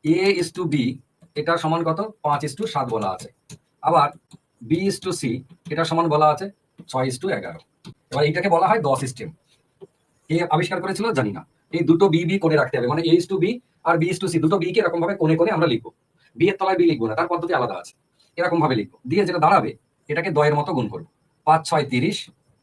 A is to B এটা সমান কত 5:7 বলা আছে। আবার বি ইস টু সি এটা সমান বলা আছে 6:11। এবার এইটাকে বলা হয় 10 সিস্টেম। কে আবিষ্কার করেছিল জানি না। এই দুটো বি বি কোণে রাখতে হবে, মানে এ ইস টু বি আর বি ইস টু সি দুটো বি কে এরকম ভাবে কোণে কোণে আমরা লিখবো। বি এর তলায় বি লিখবো না, তার পদ্ধতি আলাদা আছে। এরকম ভাবে লিখবো, দিয়ে যেটা দাঁড়াবে এটাকে 10 এর মতো গুণ করবো। 5 6 30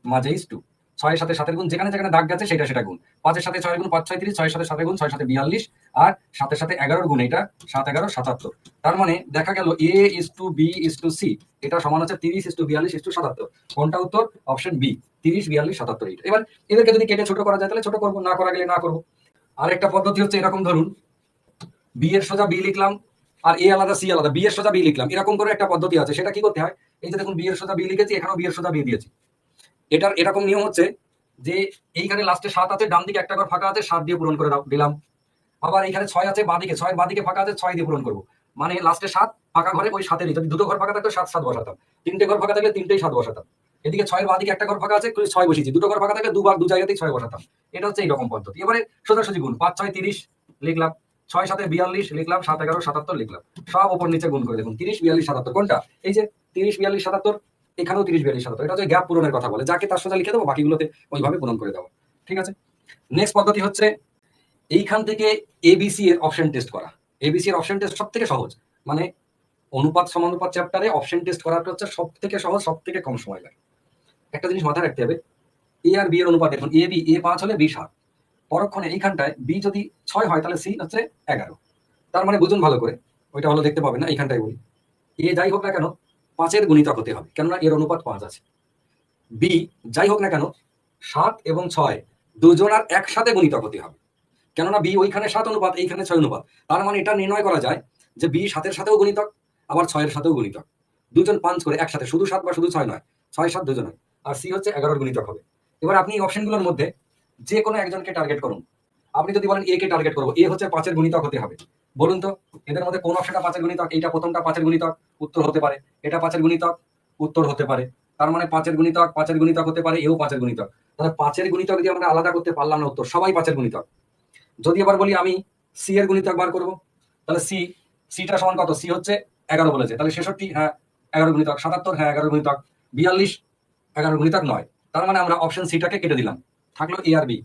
মাঝে ইস টু, 6 সাথে 7 গুণ, যেখানে যেখানে দাগ গেছে সেটা সেটা গুণ। 5 সাথে 6 গুণ 5 6 30, 6 সাথে 7 গুণ 6 সাথে 42, আর 7 সাথে 11 গুণ এটা 7 11 77। তার মানে দেখা গেল A is to B is to C এটা সমান হচ্ছে 30 ইস টু 42 ইস টু 77। কোনটা উত্তর? অপশন বি, 30 42 77 এইটা। এবার এদেরকে যদি কেটে ছোট করা যায় তাহলে ছোট করবো, না করা গেলে না করবো। আরেকটা পদ্ধতি হচ্ছে এরকম, ধরুন বি এর সোজা বি লিখলাম আর এ আলাদা সি আলাদা, বি এর সোজা বি লিখলাম, এরকম করে একটা পদ্ধতি আছে। সেটা কি করতে হয়, এই যে দেখুন বি এর সোজা বি লিখেছি, এখানেও বি এর সোজা বি দিয়েছি। এটার এরকম নিয়ম হচ্ছে যে এইখানে লাস্টে 7 আছে, ডান দিকে একটা ঘর ফাঁকা আছে, 7 দিয়ে পূরণ করে দাও, দিলাম। আবার এখানে 6 আছে বাঁদিকে, 6 বাঁদিকে ফাঁকা আছে, 6 দিয়ে পূরণ করবো। মানে লাস্টে 7 ফাঁকা ঘরে ওই 7 যদি দুটো ঘর ফাঁকা থাকতো 7 7 বসাতাম, তিনটে ঘর ফাঁকা থাকলে তিনটেই 7 বসাতাম। এদিকে 6 এর বাঁদিকে একটা ঘর ফাঁকা আছে, 6 বসিয়েছি, দুটো ঘর ফাঁকা থাকে দুবার দু জায়গাতেই 6 বসাতাম। এটা হচ্ছে এইরকম পদ্ধতি। এবারে সোজাসুজি গুণ, 5 6 30 লিখলাম, 6 7 42 লিখলাম, 7 11 77 লিখলাম। সব ওপর নিচে গুণ করে দেখুন 30 42 77 কোনটা, এই যে 30 42 77, এখানেও 30 42 77। এটা হচ্ছে গ্যাপ পূরণের কথা বলে, যাকে তার সোজা লিখে দেবো, বাকিগুলোতে ওইভাবে পূরণ করে দেবো। ঠিক আছে। নেক্সট পদ্ধতি হচ্ছে এইখান থেকে এবিসি এর অপশন টেস্ট করা। এবিসি এর অপশন টেস্ট সব থেকে সহজ, মানে অনুপাত সমানুপাত চ্যাপ্টারে অপশন টেস্ট করাটা হচ্ছে সব থেকে সহজ, সব থেকে কম সময় লাগে। একটা জিনিস মাথায় রাখতে হবে, এ আর বি এর অনুপাত দেখুন, এ বি, এ 5 হলে বি 7, পরক্ষণে এইখানটায় বি যদি 6 হয় তাহলে সি হচ্ছে 11। তার মানে বুঝুন ভালো করে, ওইটা হলো দেখতে পাবেন না, এইখানটায় বলি এ যাই হোক না কেন 5-এর গুণিতক হতে হবে, কেননা এর অনুপাত 5 আছে। বি যাই হোক না কেন 7 এবং 6 দুজনার একসাথে গুণিতক হতে হবে, কেননা বি ওইখানে 7 অনুপাত, এইখানে 6 অনুপাত। তার মানে এটা নির্ণয় করা যায় যে বি 7-এর সাথেও গুণিতক, আবার 6-এর সাথেও গুণিতক। দুজন 5 করে একসাথে, শুধু 7 বা শুধু 6 নয়, 6 7 দুজন হয়। আর সি হচ্ছে 11-এর গুণিতক হবে। এবার আপনি এই অপশনগুলোর মধ্যে যে কোনো একজনকে টার্গেট করুন। আপনি যদি বলেন এ কে টার্গেট করবো, এ হচ্ছে 5-এর গুণিতক হতে হবে, বলুন তো এদের মধ্যে কোন অপশনটা 5-এর গুণিতক? এইটা প্রথমটা 5-এর গুণিতক, উত্তর হতে পারে। এটা 5-এর গুণিতক, উত্তর হতে পারে। তার মানে 5-এর গুণিতক 5-এর গুণিতক হতে পারে, এও 5-এর গুণিতক। তাহলে 5-এর গুণিতক দিয়ে আমরা আলাদা করতে পারলাম না উত্তর, সবাই 5-এর গুণিতক। যদি আবার বলি আমি সি এর গুণিতক বার করবো, তাহলে সিটা সমান কত? সি হচ্ছে 11 বলেছে, তাহলে 66, হ্যাঁ 11 গুণিতক, 77, হ্যাঁ 11 গুণিতক, 42, 11 গুণিতক নয়। তার মানে আমরা অপশন সিটাকে কেটে দিলাম, থাকলো এ আর বি।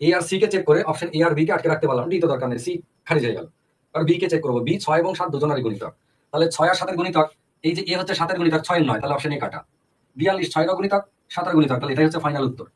এ আর সি কে চেক করে অপশন এ আর বি কে আটকে রাখতে পারলাম, ডি তো দরকার নেই, সি খারিজ হয়ে গেল। আর বি কে চেক করবো, বি 6 এবং 7 দুজনেরই গুণিতক, তাহলে 6 আর 7-এর গুণিতক, এই যে এ হচ্ছে 7-এর গুণিতক, 6 এর নয়, তাহলে অপশন এ কাটা। 42 6-এর গুণিতক, 7-এর গুণিতক, তাহলে এটাই হচ্ছে ফাইনাল উত্তর।